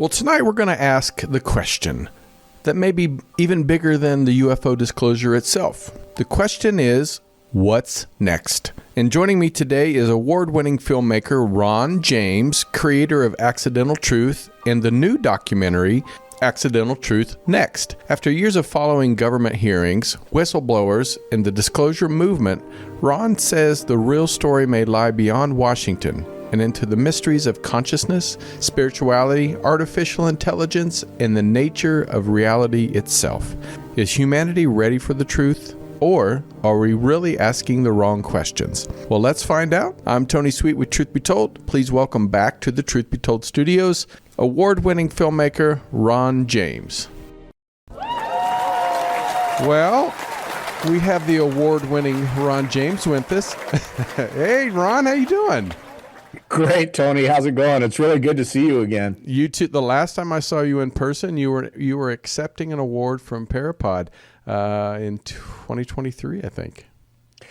Well, tonight we're going to ask the question that may be even bigger than the UFO disclosure itself. The question is, what's next? And joining me today is award-winning filmmaker Ron James, creator of Accidental Truth and the new documentary, Accidental Truth Next. After years of following government hearings, whistleblowers, and the disclosure movement, Ron says the real story may lie beyond Washington and into the mysteries of consciousness, spirituality, artificial intelligence, and the nature of reality itself. Is humanity ready for the truth? Or are we really asking the wrong questions? Well, let's find out. I'm Tony Sweet with Truth Be Told. Please welcome back to the Truth Be Told studios, award-winning filmmaker Ron James. Well, we have the award-winning Ron James with us. Hey, Ron, how you doing? Great, Tony. How's it going? It's really good to see you again. You too. The last time I saw you in person, you were accepting an award from Parapod in 2023, I think.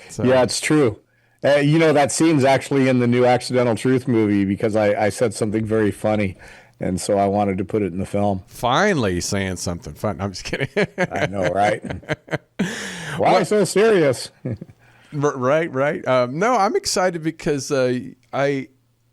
So. Yeah, it's true. That scene's actually in the new Accidental Truth movie because I said something very funny, and so I wanted to put it in the film. Finally saying something fun. I'm just kidding. I know, right? Why so serious? Right. No, I'm excited because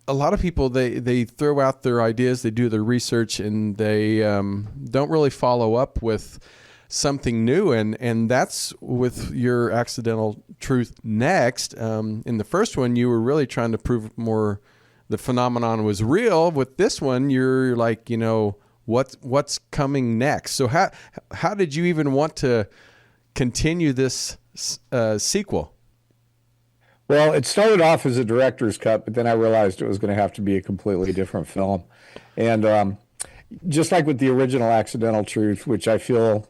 a lot of people, they throw out their ideas, they do their research, and they don't really follow up with something new. And that's with your Accidental Truth Next. In the first one, you were really trying to prove more the phenomenon was real. With this one, you're like, what's coming next? So how did you even want to continue this sequel? Well, it started off as a director's cut, but then I realized it was going to have to be a completely different film. And just like with the original Accidental Truth, which I feel,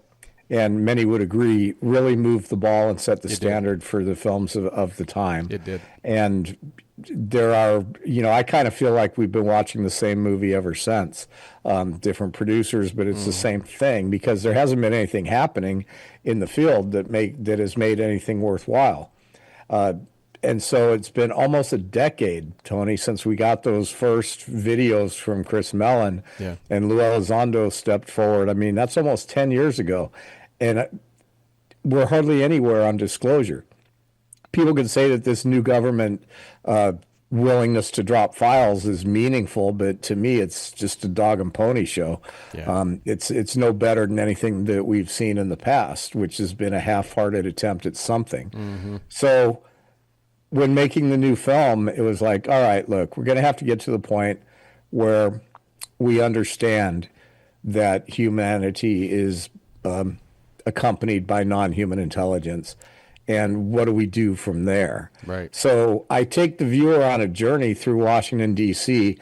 and many would agree, really moved the ball and set the standard for the films of the time. It did. And there are, I kind of feel like we've been watching the same movie ever since. Different producers, but it's the same thing because there hasn't been anything happening in the field that has made anything worthwhile. And so it's been almost a decade, Tony, since we got those first videos from Chris Mellon and Lou Elizondo stepped forward. I mean, that's almost 10 years ago. And we're hardly anywhere on disclosure. People could say that this new government willingness to drop files is meaningful, but to me, it's just a dog and pony show. Yeah. It's no better than anything that we've seen in the past, which has been a half-hearted attempt at something. Mm-hmm. So when making the new film, it was like, all right, look, we're going to have to get to the point where we understand that humanity is accompanied by non-human intelligence. And what do we do from there? Right. So I take the viewer on a journey through Washington, D.C.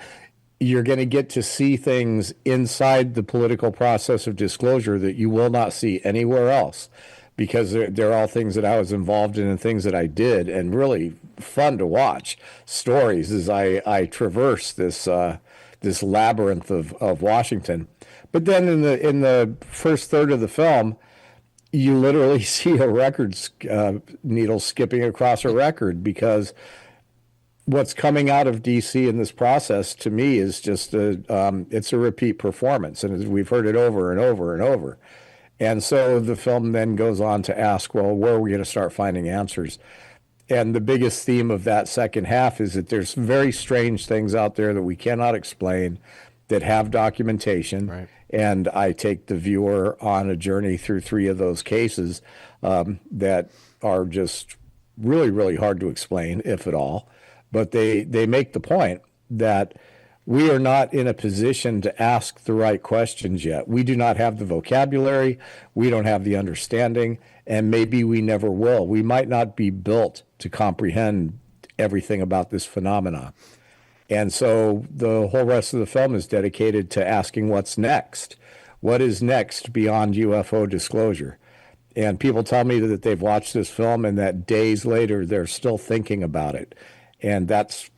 You're going to get to see things inside the political process of disclosure that you will not see anywhere else, because they're all things that I was involved in and things that I did, and really fun to watch stories as I traverse this labyrinth of Washington. But then in the first third of the film, you literally see a record needle skipping across a record, because what's coming out of DC in this process to me is just it's a repeat performance, and we've heard it over and over and over. And so the film then goes on to ask, well, where are we going to start finding answers? And the biggest theme of that second half is that there's very strange things out there that we cannot explain that have documentation. Right. And I take the viewer on a journey through 3 of those cases that are just really, really hard to explain, if at all. But they make the point that we are not in a position to ask the right questions yet. We do not have the vocabulary. We don't have the understanding, and maybe we never will. We might not be built to comprehend everything about this phenomenon. And so the whole rest of the film is dedicated to asking what's next. What is next beyond UFO disclosure? And people tell me that they've watched this film and that days later they're still thinking about it. And that's,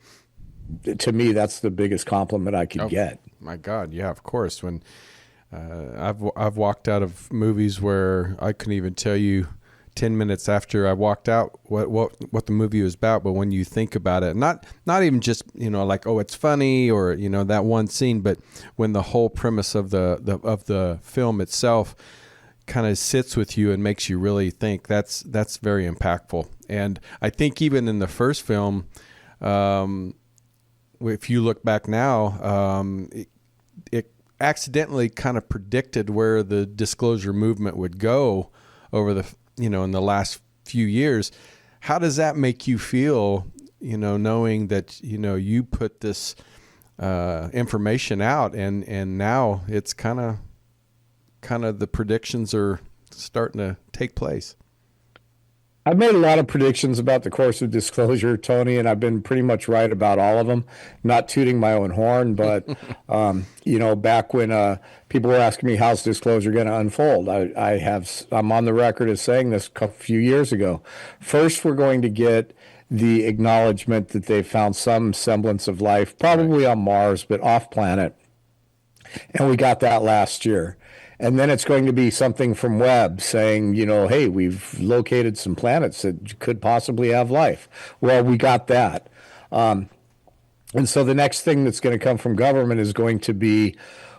to me, that's the biggest compliment I could get. My God, yeah, of course. When I've walked out of movies where I couldn't even tell you 10 minutes after I walked out what the movie was about. But when you think about it, not even just, like, oh, it's funny or, that one scene, but when the whole premise of the film itself kind of sits with you and makes you really think, that's very impactful. And I think even in the first film, if you look back now, it accidentally kind of predicted where the disclosure movement would go over the, in the last few years. How does that make you feel, knowing that, you put this information out and now it's kind of the predictions are starting to take place? I've made a lot of predictions about the course of disclosure, Tony, and I've been pretty much right about all of them. Not tooting my own horn, but back when people were asking me how's disclosure going to unfold, I'm on the record as saying this a few years ago. First, we're going to get the acknowledgement that they've found some semblance of life, probably on Mars, but off planet, and we got that last year. And then it's going to be something from Webb saying, hey, we've located some planets that could possibly have life. Well, we got that. And so the next thing that's going to come from government is going to be,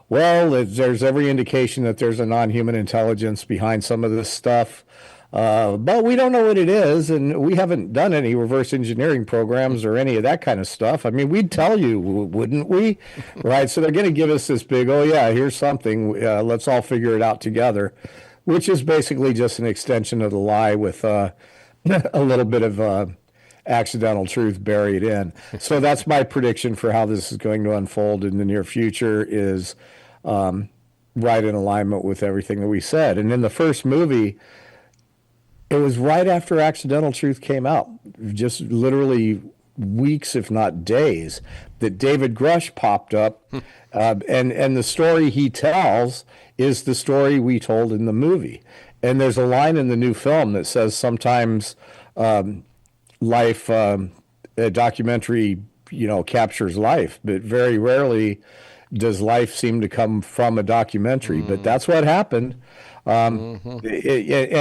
well, there's every indication that there's a non-human intelligence behind some of this stuff. But we don't know what it is, and we haven't done any reverse engineering programs or any of that kind of stuff. I mean, we'd tell you, wouldn't we? Right? So they're going to give us this big, oh, yeah, here's something. Let's all figure it out together, which is basically just an extension of the lie with a little bit of accidental truth buried in. So that's my prediction for how this is going to unfold in the near future is right in alignment with everything that we said. And in the first movie, it was right after Accidental Truth came out, just literally weeks, if not days, that David Grush popped up. And the story he tells is the story we told in the movie. And there's a line in the new film that says sometimes life, a documentary, captures life, but very rarely does life seem to come from a documentary. But that's what happened. And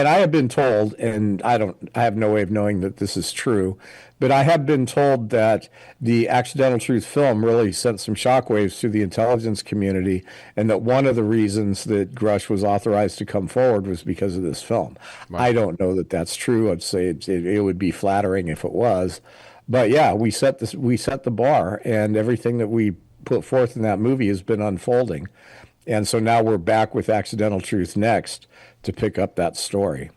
I have been told, and I have no way of knowing that this is true, but I have been told that the Accidental Truth film really sent some shockwaves through the intelligence community, and that one of the reasons that Grush was authorized to come forward was because of this film. Wow. I don't know that that's true. I'd say it would be flattering if it was, but yeah, we set the bar, and everything that we put forth in that movie has been unfolding. And so now we're back with Accidental Truth next to pick up that story.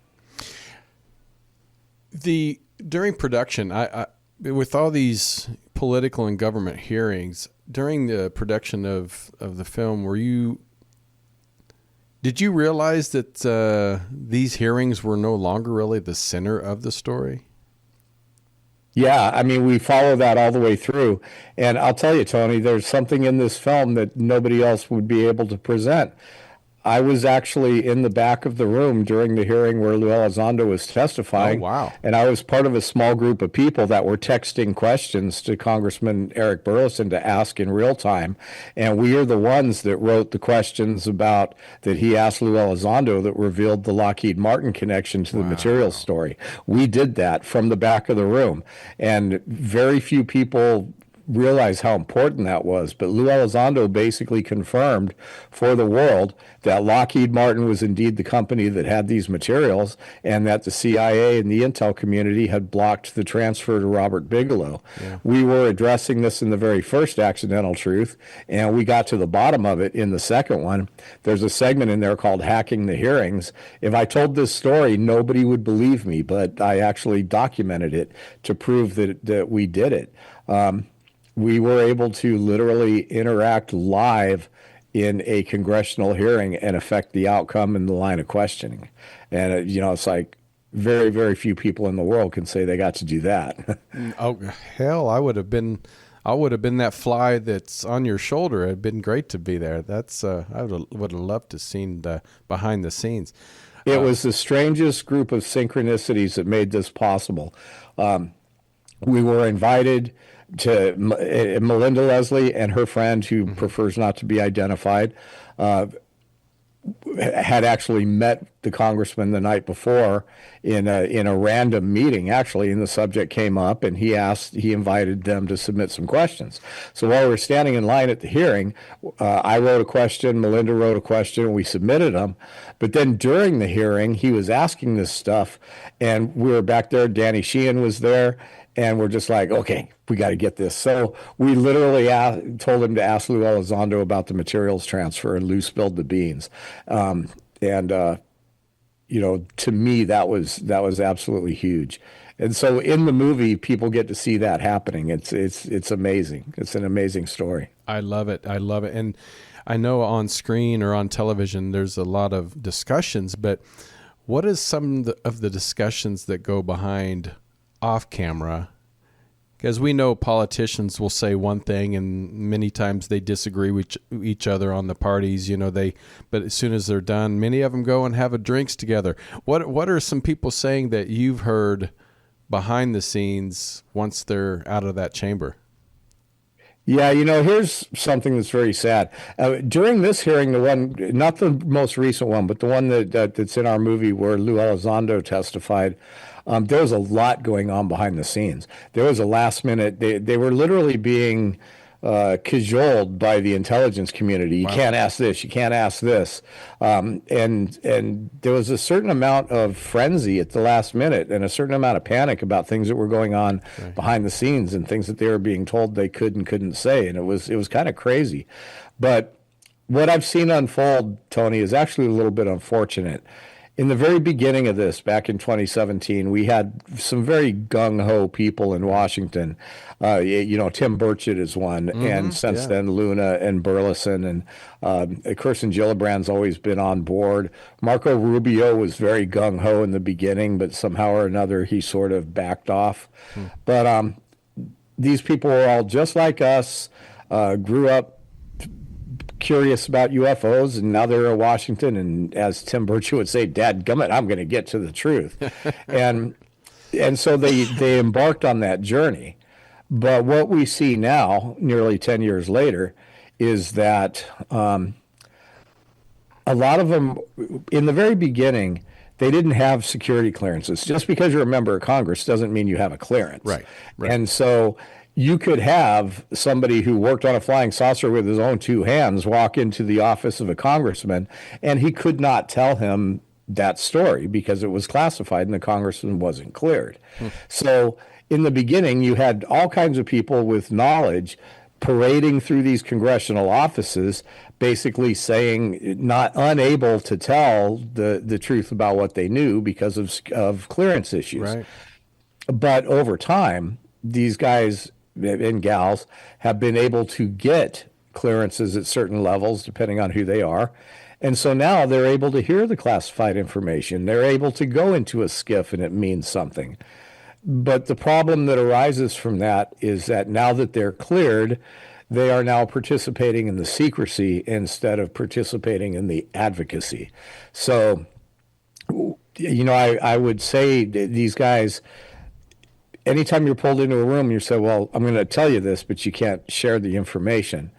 During production, I with all these political and government hearings, during the production of the film, did you realize that these hearings were no longer really the center of the story? Yeah, I mean, we follow that all the way through. And I'll tell you, Tony, there's something in this film that nobody else would be able to present. I was actually in the back of the room during the hearing where Lou Elizondo was testifying. Oh, wow. And I was part of a small group of people that were texting questions to Congressman Eric Burleson to ask in real time. And we are the ones that wrote the questions that he asked Lou Elizondo that revealed the Lockheed Martin connection to the materials story. We did that from the back of the room. And very few people realize how important that was. But Lou Elizondo basically confirmed for the world that Lockheed Martin was indeed the company that had these materials, and that the CIA and the intel community had blocked the transfer to Robert Bigelow. Yeah. We were addressing this in the very first Accidental Truth, and we got to the bottom of it in the second one. There's a segment in there called Hacking the Hearings. If I told this story, nobody would believe me, but I actually documented it to prove that we did it. We were able to literally interact live in a congressional hearing and affect the outcome in the line of questioning. And, it's like very, very few people in the world can say they got to do that. Oh, hell, I would have been that fly that's on your shoulder. It'd been great to be there. That's I would have loved to have seen the behind the scenes. It was the strangest group of synchronicities that made this possible. We were invited to Melinda Leslie and her friend, who prefers not to be identified, had actually met the congressman the night before in a random meeting, actually, and the subject came up, and he invited them to submit some questions. So while we were standing in line at the hearing, I wrote a question, Melinda wrote a question, and we submitted them. But then during the hearing, he was asking this stuff, and we were back there. Danny Sheehan was there, and we're just like, okay, we got to get this. So we literally told him to ask Lou Elizondo about the materials transfer, and Lou spilled the beans. To me, that was absolutely huge. And so in the movie, people get to see that happening. It's amazing. It's an amazing story. I love it. I love it. And I know on screen or on television, there's a lot of discussions, but what is some of the discussions that go behind off camera? Because we know politicians will say one thing, and many times they disagree with each other on the parties. But as soon as they're done, many of them go and have a drinks together. What are some people saying that you've heard behind the scenes once they're out of that chamber? Yeah, here's something that's very sad. During this hearing, the one, not the most recent one, but the one that's in our movie where Lou Elizondo testified, there was a lot going on behind the scenes. There was a last minute, they were literally being cajoled by the intelligence community. You can't ask this, you can't ask this. And there was a certain amount of frenzy at the last minute and a certain amount of panic about things that were going on behind the scenes and things that they were being told they could and couldn't say. And it was kind of crazy. But what I've seen unfold, Tony, is actually a little bit unfortunate. In the very beginning of this, back in 2017, we had some very gung-ho people in Washington. Tim Burchett is one, and since then, Luna and Burleson, and Kirsten Gillibrand's always been on board. Marco Rubio was very gung-ho in the beginning, but somehow or another, he sort of backed off. But these people were all just like us, grew up curious about UFOs, and now they're in Washington, and as Tim Burchett would say, "Dadgummit, I'm going to get to the truth." and so they embarked on that journey. But what we see now, nearly 10 years later, is that a lot of them, in the very beginning, they didn't have security clearances. Just because you're a member of Congress doesn't mean you have a clearance. Right. And so you could have somebody who worked on a flying saucer with his own two hands walk into the office of a congressman, and he could not tell him that story because it was classified and the congressman wasn't cleared. So in the beginning, you had all kinds of people with knowledge parading through these congressional offices, basically saying not unable to tell the truth about what they knew because of clearance issues. Right. But over time, these guys and gals have been able to get clearances at certain levels, depending on who they are. And so now they're able to hear the classified information. They're able to go into a skiff and it means something. But the problem that arises from that is that now that they're cleared, they are now participating in the secrecy instead of participating in the advocacy. So, I would say these guys, anytime you're pulled into a room, you say, well, I'm going to tell you this, but you can't share the information.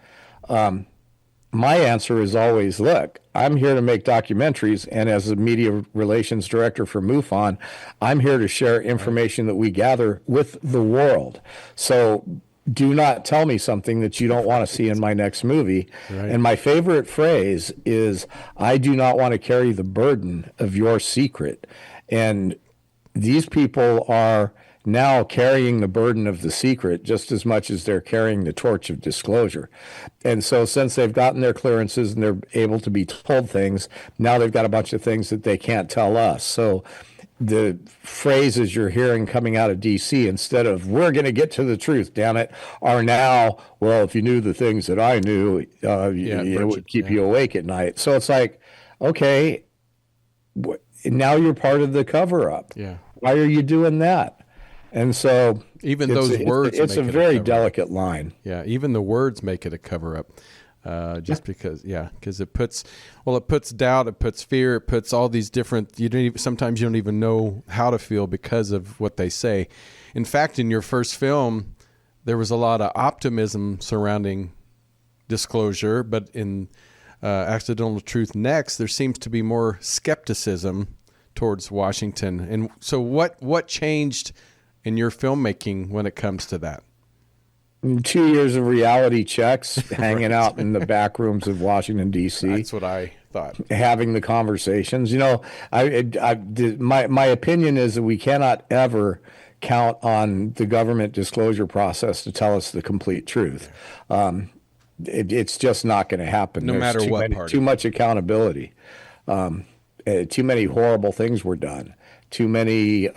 My answer is always, look, I'm here to make documentaries, and as a media relations director for MUFON, I'm here to share information that we gather with the world. So do not tell me something that you don't want to see in my next movie. Right. And my favorite phrase is, I do not want to carry the burden of your secret. And these people are now carrying the burden of the secret just as much as they're carrying the torch of disclosure. And so since they've gotten their clearances and they're able to be told things, now they've got a bunch of things that they can't tell us. So the phrases you're hearing coming out of D.C., instead of "we're going to get to the truth, damn it," are now, "well, if you knew the things that I knew, it would keep you awake at night." So it's like, okay, now you're part of the cover-up. Yeah. Why are you doing that? And so even those words, it's a very delicate line. Yeah, even the words make it a cover-up. Because it puts doubt, it puts fear, it puts all these different. Sometimes you don't even know how to feel because of what they say. In fact, in your first film, there was a lot of optimism surrounding disclosure, but in Accidental Truth Next, there seems to be more skepticism towards Washington. And so what changed in your filmmaking when it comes to that? 2 years of reality checks, hanging out in the back rooms of Washington, D.C. That's what I thought. Having the conversations. My opinion is that we cannot ever count on the government disclosure process to tell us the complete truth. It's just not going to happen. No matter what party. Too much accountability. Too many horrible things were done. Too many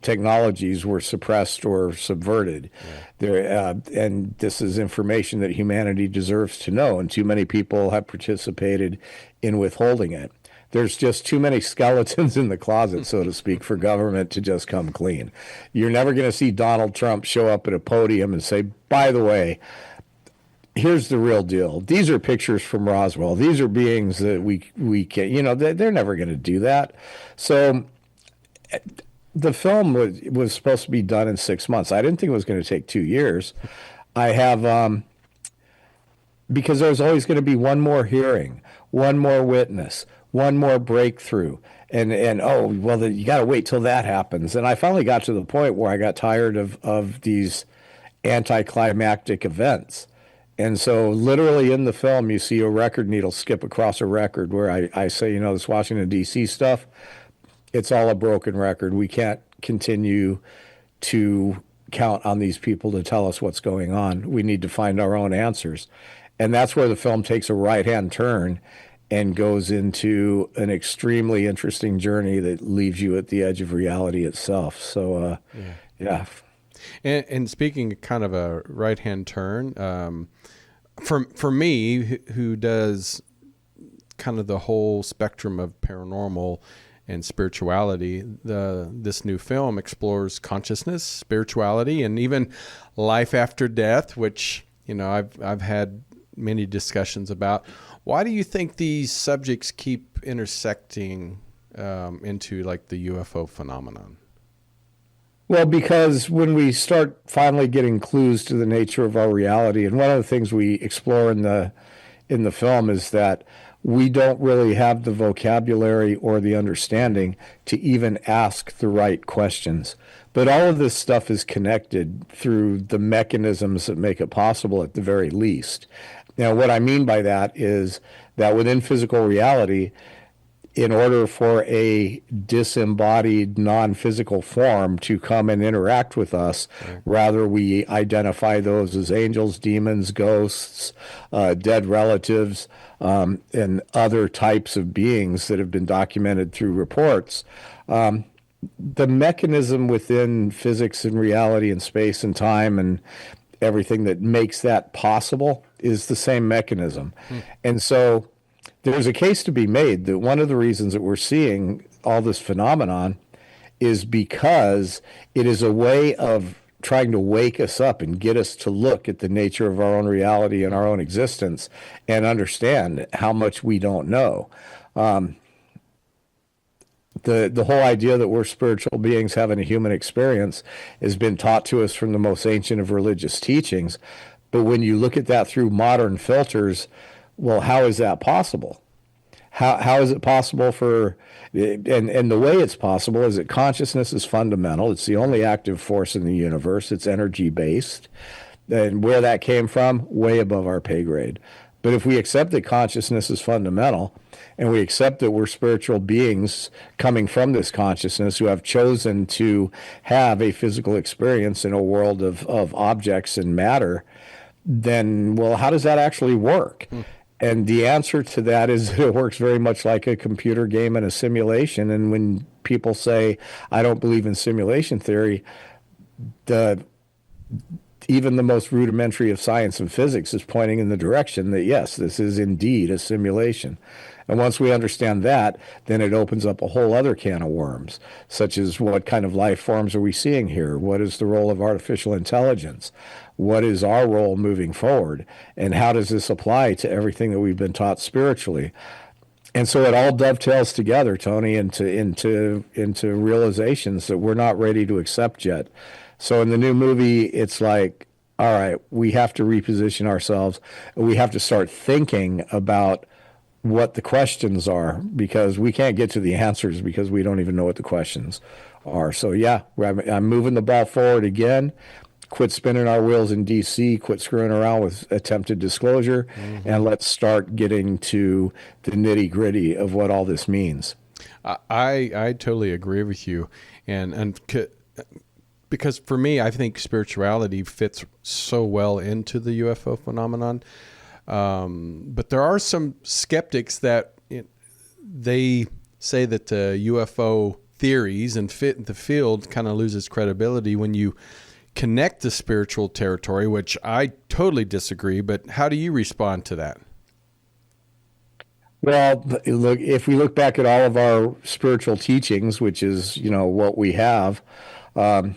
technologies were suppressed or subverted. And this is information that humanity deserves to know, and too many people have participated in withholding it. There's just too many skeletons in the closet, so to speak, for government to just come clean. You're never going to see Donald Trump show up at a podium and say, by the way, here's the real deal. These are pictures from Roswell. These are beings that we can, they're never going to do that. So the film was supposed to be done in 6 months. I didn't think it was going to take 2 years. I have, because there's always going to be one more hearing, one more witness, one more breakthrough. And you got to wait till that happens. And I finally got to the point where I got tired of these anticlimactic events. And so literally in the film, you see a record needle skip across a record where I say, this Washington, D.C. stuff, it's all a broken record. We can't continue to count on these people to tell us what's going on. We need to find our own answers. And that's where the film takes a right-hand turn and goes into an extremely interesting journey that leaves you at the edge of reality itself. So, yeah. And speaking of kind of a right-hand turn, for me, who does kind of the whole spectrum of paranormal and spirituality, this new film explores consciousness, spirituality, and even life after death, which I've had many discussions about. Why do you think these subjects keep intersecting into like the UFO phenomenon? Well, because when we start finally getting clues to the nature of our reality, and one of the things we explore in the film is that we don't really have the vocabulary or the understanding to even ask the right questions. But all of this stuff is connected through the mechanisms that make it possible at the very least. Now, what I mean by that is that within physical reality, in order for a disembodied non-physical form to come and interact with us, rather we identify those as angels, demons, ghosts, dead relatives, and other types of beings that have been documented through reports. The mechanism within physics and reality and space and time and everything that makes that possible is the same mechanism. And so there's a case to be made that one of the reasons that we're seeing all this phenomenon is because it is a way of trying to wake us up and get us to look at the nature of our own reality and our own existence and understand how much we don't know. The whole idea that we're spiritual beings having a human experience has been taught to us from the most ancient of religious teachings. But when you look at that through modern filters, well, how is that possible? How is it possible for, and the way it's possible is that consciousness is fundamental. It's the only active force in the universe. It's energy based. And where that came from, way above our pay grade. But if we accept that consciousness is fundamental, and we accept that we're spiritual beings coming from this consciousness who have chosen to have a physical experience in a world of objects and matter, then, well, how does that actually work? And the answer to that is that it works very much like a computer game and a simulation. And when people say, I don't believe in simulation theory, even the most rudimentary of science and physics is pointing in the direction that, yes, this is indeed a simulation. And once we understand that, then it opens up a whole other can of worms, such as what kind of life forms are we seeing here? What is the role of artificial intelligence? What is our role moving forward? And how does this apply to everything that we've been taught spiritually? And so it all dovetails together, Tony, into realizations that we're not ready to accept yet. So in the new movie, it's like all right, we have to reposition ourselves. We have to start thinking about what the questions are, because we can't get to the answers because we don't even know what the questions are. So yeah, I'm moving the ball forward again. Quit spinning our wheels in DC, quit screwing around with attempted disclosure, and let's start getting to the nitty gritty of what all this means. I totally agree with you. Because for me, I think spirituality fits so well into the UFO phenomenon. But there are some skeptics that they say that UFO theories and fit in the field kind of loses credibility when you connect to spiritual territory, which I totally disagree. But how do you respond to that? Well, look, if we look back at all of our spiritual teachings, which is, what we have, all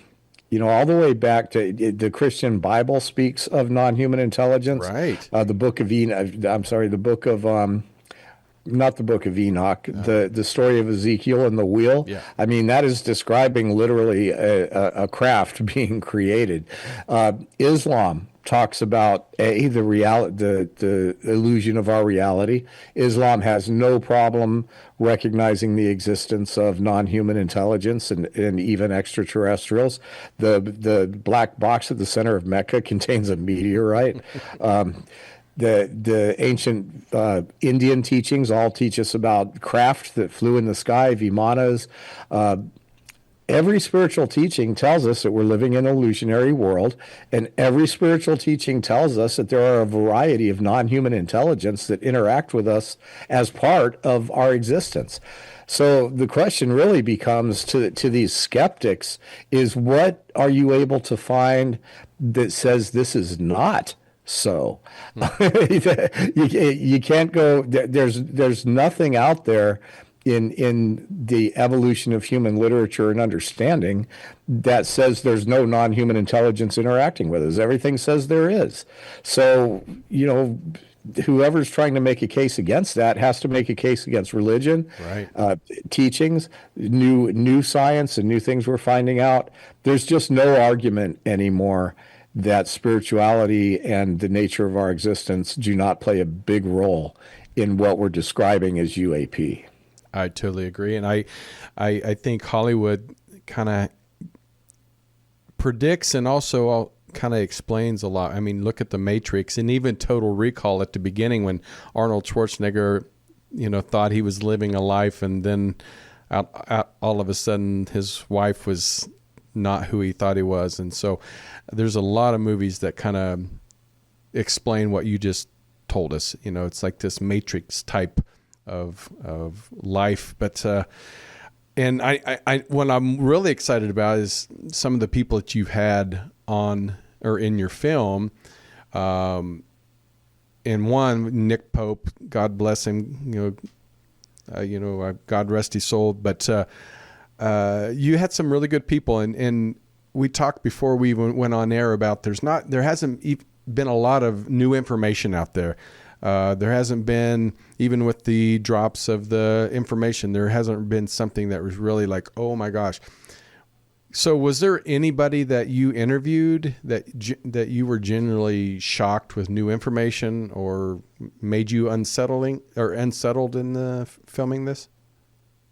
the way back to the Christian Bible speaks of non-human intelligence. Right. The book of I'm sorry, the book of not the book of Enoch, the story of Ezekiel and the wheel. Yeah. I mean, that is describing literally a craft being created. Islam talks about the reality, the illusion of our reality. Islam has no problem recognizing the existence of non-human intelligence and even extraterrestrials. The black box at the center of Mecca contains a meteorite. The ancient Indian teachings all teach us about craft that flew in the sky, vimanas. Every spiritual teaching tells us that we're living in an illusionary world, and every spiritual teaching tells us that there are a variety of non-human intelligence that interact with us as part of our existence. So the question really becomes to these skeptics is, what are you able to find that says this is not so? You can't go, there's nothing out there in the evolution of human literature and understanding that says there's no non-human intelligence interacting with us. Everything says there is. So, whoever's trying to make a case against that has to make a case against religion, right. Teachings, new science and new things we're finding out. There's just no argument anymore that spirituality and the nature of our existence do not play a big role in what we're describing as UAP. I totally agree. And I think Hollywood kind of predicts and also kind of explains a lot. I mean, look at The Matrix and even Total Recall at the beginning when Arnold Schwarzenegger, thought he was living a life, and then all of a sudden his wife was not who he thought he was. And so there's a lot of movies that kind of explain what you just told us. It's like this Matrix type of life. But and I what I'm really excited about is some of the people that you've had on or in your film. And one, Nick Pope, God bless him, God rest his soul. But you had some really good people, and we talked before we even went on air about there hasn't been a lot of new information out there. There hasn't been, even with the drops of the information, there hasn't been something that was really like, oh my gosh. So was there anybody that you interviewed that you were generally shocked with new information or made you unsettled in the filming this?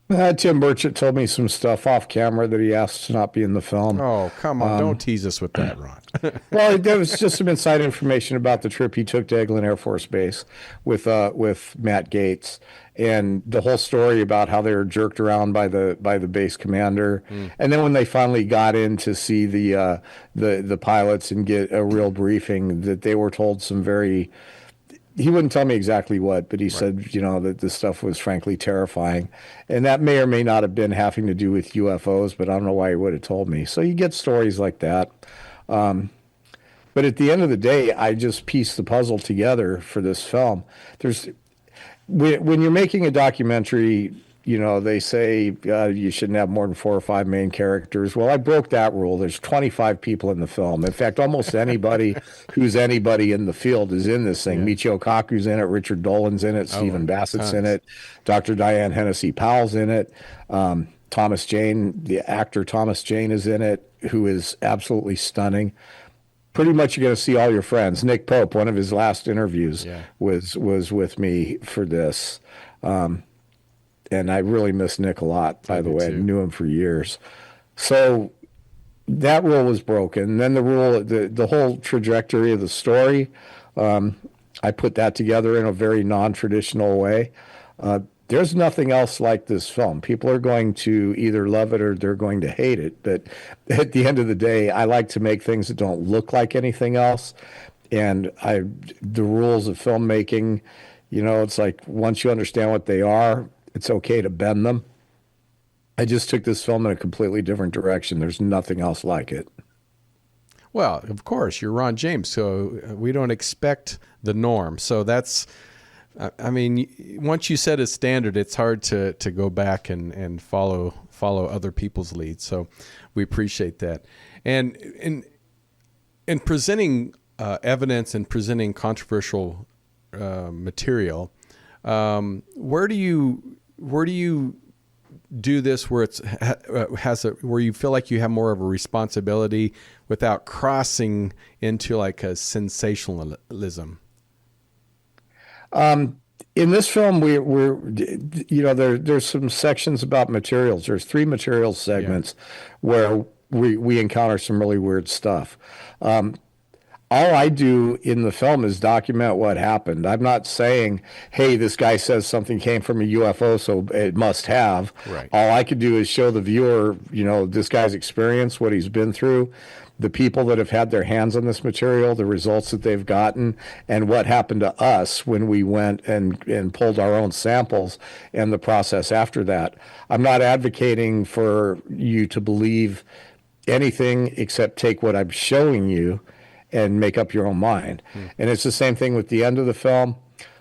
Tim Burchett told me some stuff off camera that he asked to not be in the film. Oh, come on. Don't tease us with that, Ron. Well, there was just some inside information about the trip he took to Eglin Air Force Base with Matt Gates, and the whole story about how they were jerked around by the base commander. And then when they finally got in to see the pilots and get a real briefing, that they were told some very... He wouldn't tell me exactly what, but he said, that this stuff was frankly terrifying. And that may or may not have been having to do with UFOs, but I don't know why he would have told me. So you get stories like that. But at the end of the day, I just pieced the puzzle together for this film. When you're making a documentary, they say you shouldn't have more than 4 or 5 main characters. Well, I broke that rule. There's 25 people in the film. In fact, almost anybody who's anybody in the field is in this thing. Yeah. Michio Kaku's in it. Richard Dolan's in it. Stephen Bassett's in it. Dr. Diane Hennessy Powell's in it. Thomas Jane, the actor Thomas Jane, is in it, who is absolutely stunning. pretty much you're going to see all your friends. Nick Pope, one of his last interviews, Yeah. was with me for this. And I really miss Nick a lot, by the way. I knew him for years. So that rule was broken. Then the whole trajectory of the story, I put that together in a very non-traditional way. There's nothing else like this film. People are going to either love it or they're going to hate it. But at the end of the day, I like to make things that don't look like anything else. And the rules of filmmaking, it's like once you understand what they are, it's okay to bend them. I just took this film in a completely different direction. There's nothing else like it. Well, of course, you're Ron James, so we don't expect the norm. So that's, I mean, once you set a standard, it's hard to go back and follow other people's leads. So we appreciate that. And in presenting evidence and presenting controversial material, where do you do this where where you feel like you have more of a responsibility without crossing into like a sensationalism? In this film, there's some sections about materials. There's 3 materials segments where we encounter some really weird stuff. All I do in the film is document what happened. I'm not saying, hey, this guy says something came from a UFO, so it must have. Right. All I could do is show the viewer, this guy's experience, what he's been through, the people that have had their hands on this material, the results that they've gotten, and what happened to us when we went and pulled our own samples and the process after that. I'm not advocating for you to believe anything except take what I'm showing you and make up your own mind. And it's the same thing with the end of the film.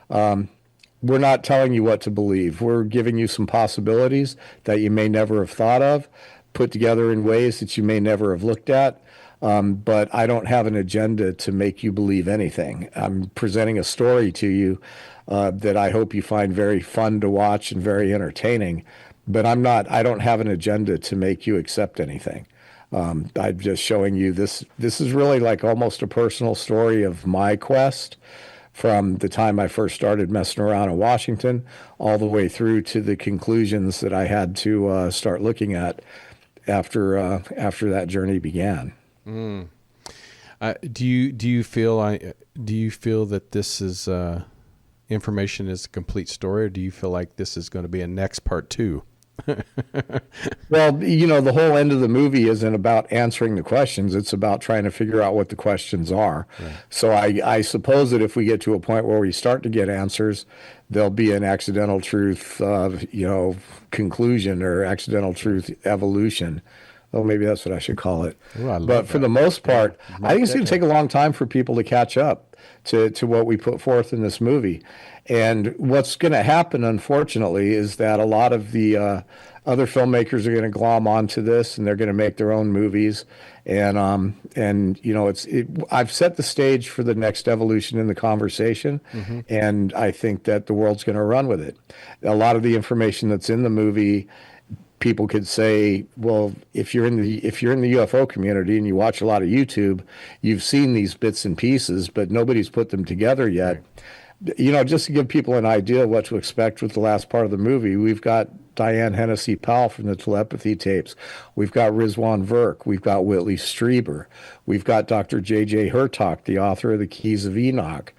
We're not telling you what to believe. We're giving you some possibilities that you may never have thought of, put together in ways that you may never have looked at. But I don't have an agenda to make you believe anything. I'm presenting a story to you that I hope you find very fun to watch and very entertaining. But I don't have an agenda to make you accept anything. I'm just showing you this. This is really like almost a personal story of my quest from the time I first started messing around in Washington all the way through to the conclusions that I had to start looking at after that journey began. Do you feel that this is information is a complete story, or do you feel like this is going to be a next part 2? Well, the whole end of the movie isn't about answering the questions. It's about trying to figure out what the questions are. Right. So I suppose that if we get to a point where we start to get answers, there'll be an accidental truth, conclusion or accidental truth evolution. Oh, maybe that's what I should call it. Ooh, but for the most part, I think it's going to take a long time for people to catch up to what we put forth in this movie. And what's going to happen, unfortunately, is that a lot of the other filmmakers are going to glom onto this, and they're going to make their own movies. And I've set the stage for the next evolution in the conversation, and I think that the world's going to run with it. A lot of the information that's in the movie, people could say, well, if you're in the UFO community and you watch a lot of YouTube, you've seen these bits and pieces, but nobody's put them together yet. Right. Just to give people an idea of what to expect with the last part of the movie, we've got Diane Hennessy Powell from the telepathy tapes. We've got Rizwan Virk. We've got Whitley Strieber. We've got Dr. J.J. Hurtak, the author of The Keys of Enoch.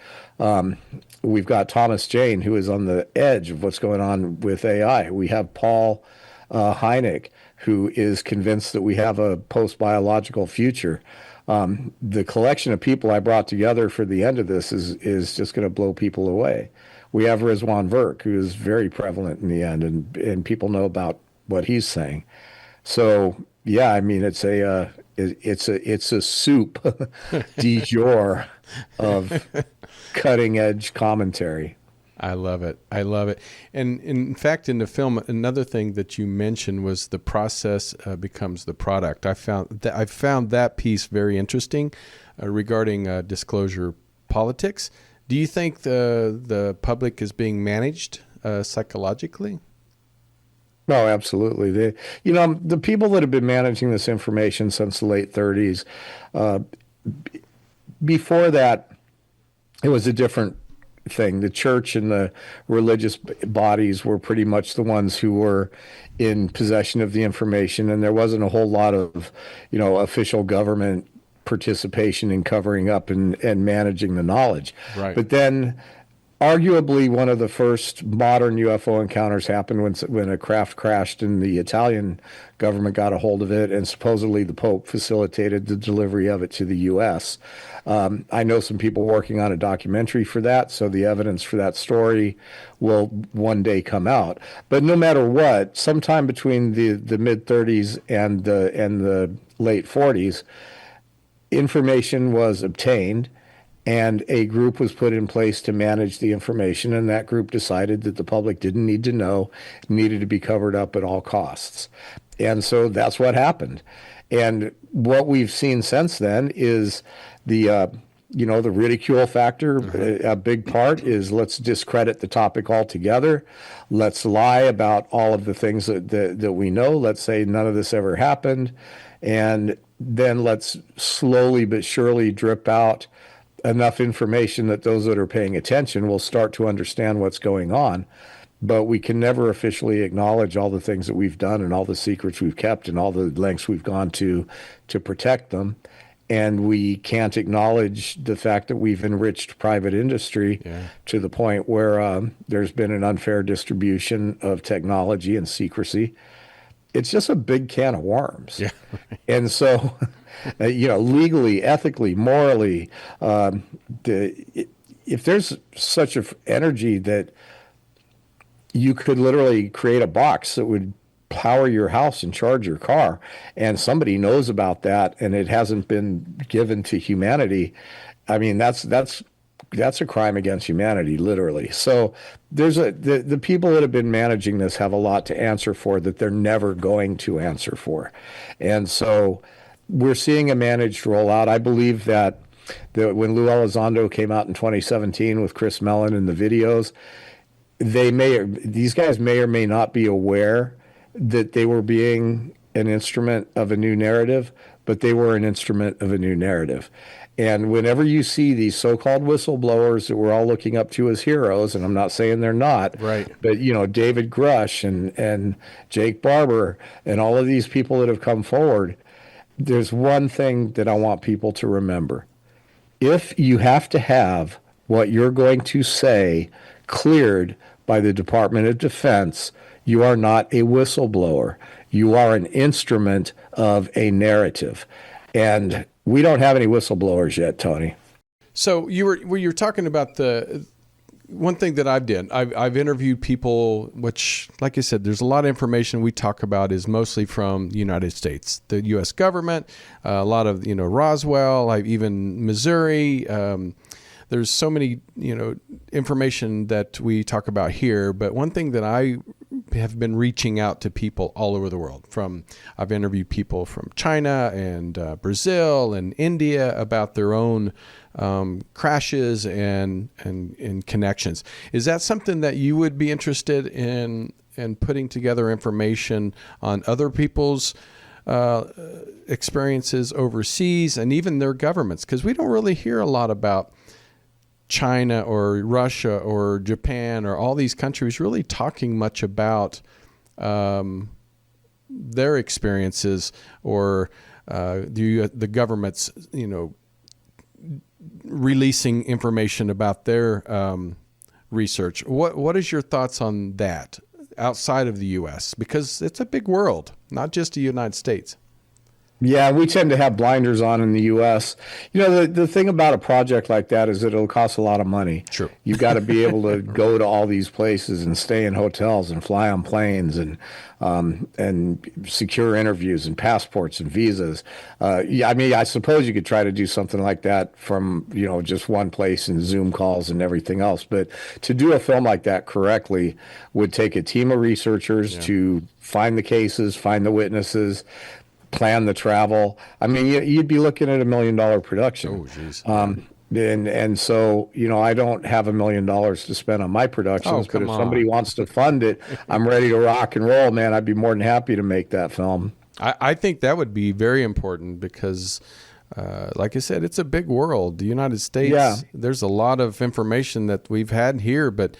We've got Thomas Jane, who is on the edge of what's going on with AI. We have Paul Hynek, who is convinced that we have a post-biological future. The collection of people I brought together for the end of this is just going to blow people away. We have Rizwan Virk, who is very prevalent in the end, and people know about what he's saying. So yeah, I mean, it's a soup du jour of cutting edge commentary. I love it. And in fact, in the film, another thing that you mentioned was the process becomes the product. I found that piece very interesting regarding disclosure politics. Do you think the public is being managed psychologically? No, absolutely. The people that have been managing this information since the late 30s, before that, it was a different thing. The church and the religious bodies were pretty much the ones who were in possession of the information, and there wasn't a whole lot of, official government participation in covering up and managing the knowledge. Right. But then arguably one of the first modern UFO encounters happened when a craft crashed and the Italian government got a hold of it, and supposedly the Pope facilitated the delivery of it to the U.S. I know some people working on a documentary for that, so the evidence for that story will one day come out. But no matter what, sometime between the mid-30s and the late 40s, information was obtained, and a group was put in place to manage the information, and that group decided that the public didn't need to know, needed to be covered up at all costs. And so that's what happened. And what we've seen since then is the ridicule factor. A big part is let's discredit the topic altogether. Let's lie about all of the things that we know. Let's say none of this ever happened. And then let's slowly but surely drip out enough information that those that are paying attention will start to understand what's going on. But we can never officially acknowledge all the things that we've done and all the secrets we've kept and all the lengths we've gone to protect them. And we can't acknowledge the fact that we've enriched private industry to the point where there's been an unfair distribution of technology and secrecy. It's just a big can of worms. Yeah. And so, legally, ethically, morally, if there's such an energy that you could literally create a box that would power your house and charge your car, and somebody knows about that and it hasn't been given to humanity, I mean, that's a crime against humanity, literally. So there's the people that have been managing this have a lot to answer for that they're never going to answer for. And so we're seeing a managed rollout. I believe that when Lou Elizondo came out in 2017 with Chris Mellon and the videos, these guys may or may not be aware that they were being an instrument of a new narrative, but they were an instrument of a new narrative. And whenever you see these so-called whistleblowers that we're all looking up to as heroes, and I'm not saying they're not, right, but David Grush and Jake Barber and all of these people that have come forward, there's one thing that I want people to remember. If you have to have what you're going to say cleared by the Department of Defense, you are not a whistleblower. You are an instrument of a narrative. And we don't have any whistleblowers yet, Tony. So you were talking about the one thing that I've interviewed people, which, like I said, there's a lot of information we talk about is mostly from the United States, the U.S. government, a lot of, Roswell, even Missouri. There's so many, information that we talk about here. But one thing that I have been reaching out to people all over the world I've interviewed people from China and Brazil and India about their own crashes and connections. Is that something that you would be interested in putting together information on other people's experiences overseas and even their governments? Because we don't really hear a lot about China or Russia or Japan or all these countries really talking much about their experiences or the government's, releasing information about their research. What is your thoughts on that outside of the U.S.? Because it's a big world, not just the United States. Yeah, we tend to have blinders on in the U.S. The thing about a project like that is that it'll cost a lot of money. True. You've got to be able to go to all these places and stay in hotels and fly on planes and secure interviews and passports and visas. I suppose you could try to do something like that from, just one place and Zoom calls and everything else. But to do a film like that correctly would take a team of researchers to find the cases, find the witnesses, plan the travel. You'd be looking at $1 million production. Oh, geez. And so, I don't have $1 million to spend on my productions, but if somebody wants to fund it, I'm ready to rock and roll, man. I'd be more than happy to make that film. I think that would be very important because like I said, it's a big world. The United States, Yeah. there's a lot of information that we've had here, but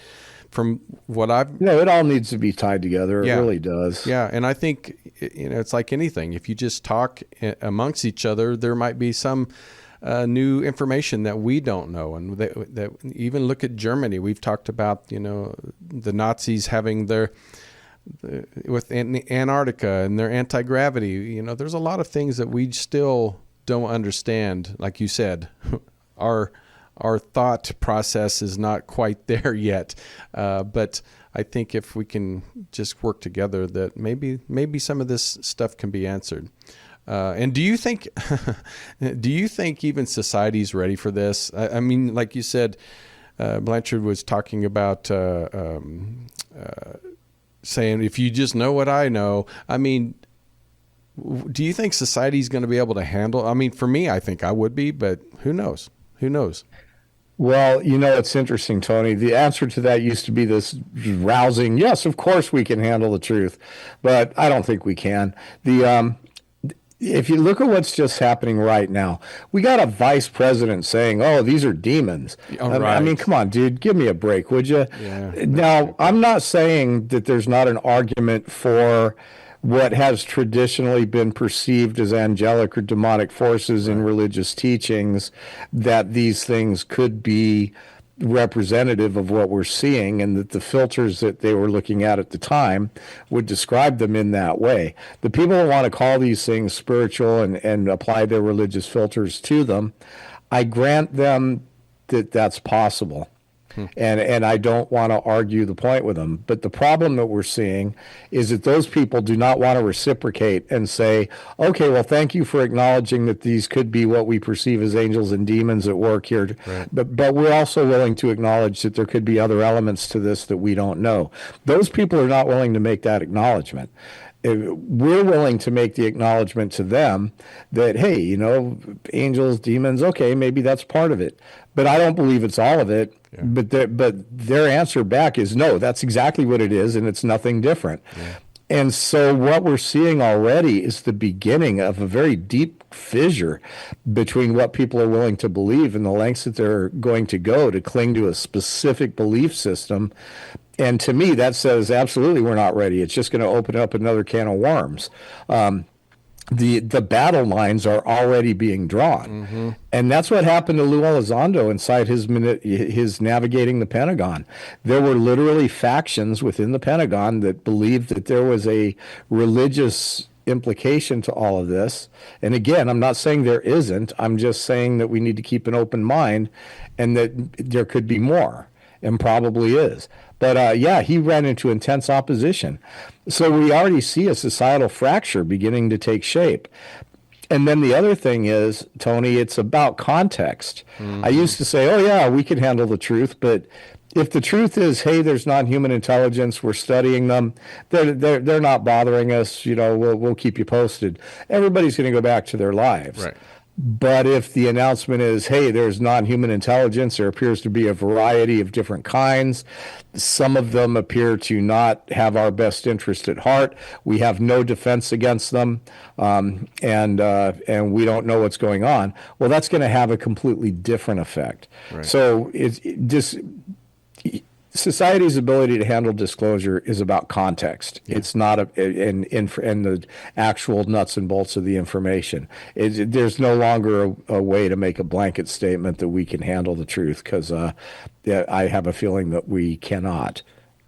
from what I've... It all needs to be tied together. It Yeah. really does. Yeah, and I think, it's like anything. If you just talk amongst each other, there might be some new information that we don't know. And that even look at Germany. We've talked about, the Nazis having with Antarctica and their anti-gravity. There's a lot of things that we still don't understand. Like you said, our thought process is not quite there yet. But I think if we can just work together, that maybe some of this stuff can be answered. And do you think even society's ready for this? I mean, like you said, Blanchard was talking about saying, if you just know what I know. I mean, do you think society's going to be able to handle? I mean, for me, I think I would be, but who knows? Who knows? Well, it's interesting, Tony. The answer to that used to be this rousing, yes, of course we can handle the truth, but I don't think we can. If you look at what's just happening right now, we got a vice president saying, "Oh, these are demons." Right. I mean, come on, dude, give me a break, would you? Yeah. Now, I'm not saying that there's not an argument for what has traditionally been perceived as angelic or demonic forces in religious teachings, that these things could be representative of what we're seeing, and that the filters that they were looking at the time would describe them in that way. The people who want to call these things spiritual and apply their religious filters to them, I grant them that that's possible. And I don't want to argue the point with them. But the problem that we're seeing is that those people do not want to reciprocate and say, okay, well, thank you for acknowledging that these could be what we perceive as angels and demons at work here. Right. But we're also willing to acknowledge that there could be other elements to this that we don't know. Those people are not willing to make that acknowledgement. We're willing to make the acknowledgement to them that, hey, angels, demons, okay, maybe that's part of it. But I don't believe it's all of it. Yeah. But their answer back is, no, that's exactly what it is, and it's nothing different. Yeah. And so what we're seeing already is the beginning of a very deep fissure between what people are willing to believe and the lengths that they're going to go to cling to a specific belief system. And to me, that says, absolutely, we're not ready. It's just going to open up another can of worms. The battle lines are already being drawn. Mm-hmm. And that's what happened to Lou Elizondo inside his navigating the Pentagon. There were literally factions within the Pentagon that believed that there was a religious implication to all of this. And again, I'm not saying there isn't. I'm just saying that we need to keep an open mind and that there could be more, and probably is. But he ran into intense opposition. So we already see a societal fracture beginning to take shape. And then the other thing is, Tony, it's about context. Mm-hmm. I used to say, oh, yeah, we can handle the truth. But if the truth is, hey, there's non-human intelligence, we're studying them, they're not bothering us, we'll keep you posted. Everybody's going to go back to their lives. Right. But if the announcement is, hey, there's non-human intelligence, there appears to be a variety of different kinds. Some of them appear to not have our best interest at heart. We have no defense against them, and we don't know what's going on. Well, that's going to have a completely different effect. Right. So society's ability to handle disclosure is about context. Yeah. It's not in the actual nuts and bolts of the information. There's no longer a way to make a blanket statement that we can handle the truth, because I have a feeling that we cannot.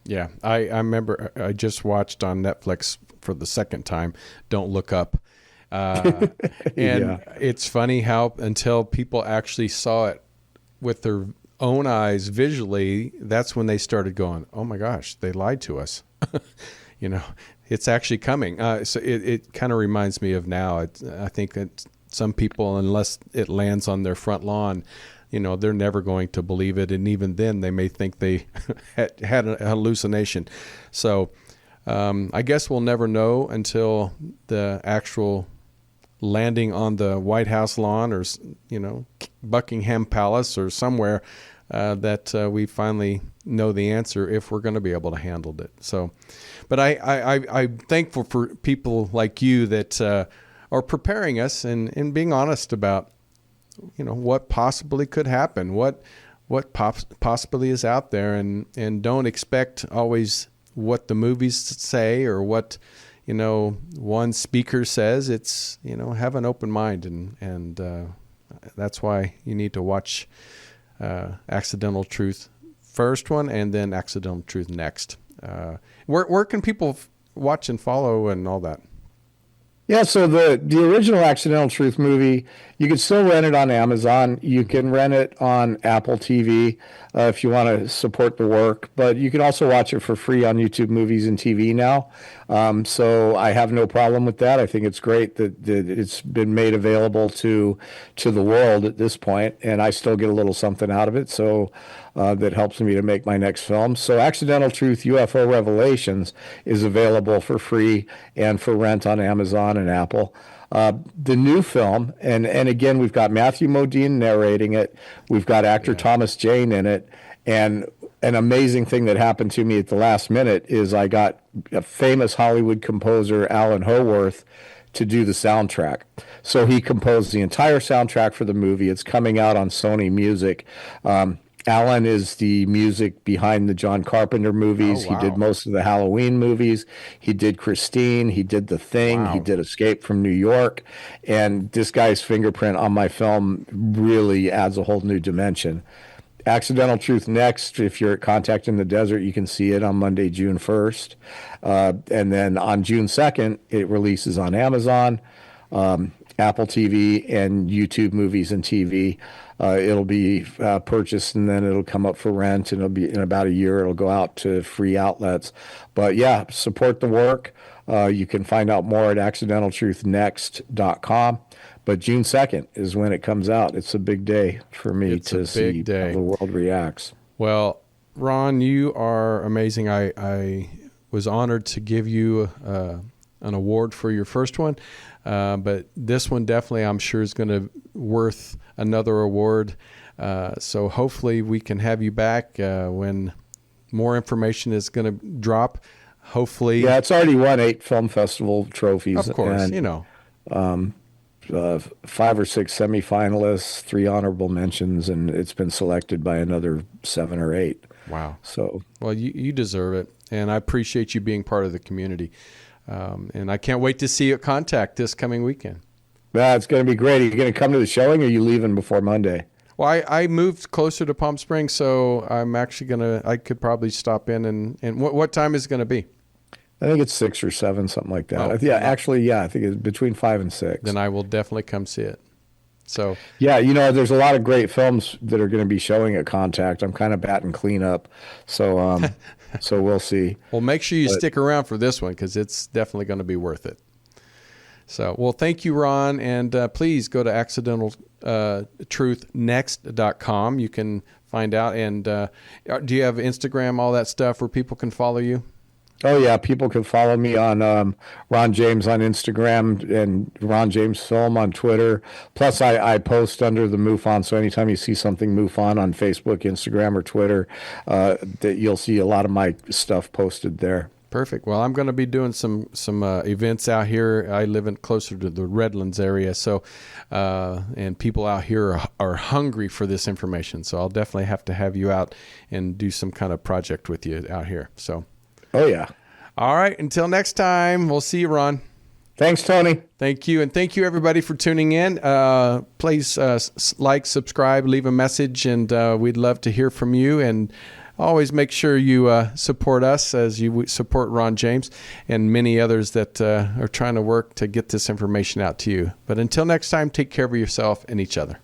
Yeah, I remember I just watched on Netflix for the second time, Don't Look Up. And it's funny how until people actually saw it with their own eyes visually, that's when they started going, oh my gosh, they lied to us. It's actually coming. So it kind of reminds me of now. I think that some people, unless it lands on their front lawn, they're never going to believe it. And even then they may think they had a hallucination. So I guess we'll never know until the actual landing on the White House lawn or, Buckingham Palace or somewhere, that we finally know the answer, if we're going to be able to handle it. So, but I'm thankful for people like you that are preparing us and being honest about what possibly could happen, what possibly is out there, and don't expect always what the movies say or what one speaker says. It's have an open mind, and that's why you need to watch Accidental Truth first one, and then Accidental Truth next. Where can people watch and follow and all that? Yeah, so the original Accidental Truth movie, you can still rent it on Amazon. You can rent it on Apple TV if you want to support the work. But you can also watch it for free on YouTube Movies and TV now. So I have no problem with that. I think it's great that it's been made available to the world at this point, and I still get a little something out of it. So that helps me to make my next film. So Accidental Truth UFO Revelations is available for free and for rent on Amazon and Apple. The new film, and again, we've got Matthew Modine narrating it. We've got actor Thomas Jane in it. And an amazing thing that happened to me at the last minute is I got a famous Hollywood composer, Alan Howarth, to do the soundtrack. So he composed the entire soundtrack for the movie. It's coming out on Sony Music. Alan is the music behind the John Carpenter movies. Oh, wow. He did most of the Halloween movies. He did Christine. He did The Thing. Wow. He did Escape from New York. And this guy's fingerprint on my film really adds a whole new dimension. Accidental Truth next. If you're at Contact in the Desert, you can see it on Monday, June 1st. And then on June 2nd, it releases on Amazon, Apple TV, and YouTube Movies and TV. It'll be purchased, and then it'll come up for rent, and it'll be in about a year. It'll go out to free outlets. But yeah, support the work. You can find out more at accidentaltruthnext.com. But June 2nd is when it comes out. It's a big day for me to see how the world reacts. Well, Ron, you are amazing. I was honored to give you an award for your first one. But this one definitely, I'm sure, is going to worth another award. So hopefully we can have you back when more information is going to drop. Hopefully. Yeah, it's already won 8 film festival trophies. Of course, and, 5 or 6 semifinalists, 3 honorable mentions, and it's been selected by another 7 or 8. Wow. So, well, you deserve it, and I appreciate you being part of the community. And I can't wait to see you at Contact this coming weekend. Yeah, it's going to be great. Are you going to come to the showing, or are you leaving before Monday? Well, I moved closer to Palm Springs, so I'm actually I could probably stop in. And what time is it going to be? I think it's 6 or 7, something like that. Oh, I think it's between 5 and 6. Then I will definitely come see it. So yeah, there's a lot of great films that are going to be showing at Contact. I'm kind of batting cleanup, so so we'll see. Well, make sure you stick around for this one, because it's definitely going to be worth it. So, well, thank you, Ron, and please go to accidentaltruthnext.com. You can find out. And do you have Instagram, all that stuff, where people can follow you? Oh, yeah. People can follow me on Ron James on Instagram and Ron James Film on Twitter. Plus, I post under the MUFON, so anytime you see something MUFON on Facebook, Instagram, or Twitter, that you'll see a lot of my stuff posted there. Perfect. Well, I'm going to be doing some events out here. I live closer to the Redlands area, so and people out here are hungry for this information. So I'll definitely have to have you out and do some kind of project with you out here. So. Oh, yeah. All right. Until next time, we'll see you, Ron. Thanks, Tony. Thank you. And thank you, everybody, for tuning in. Please like, subscribe, leave a message, and we'd love to hear from you. And always make sure you support us as you support Ron James and many others that are trying to work to get this information out to you. But until next time, take care of yourself and each other.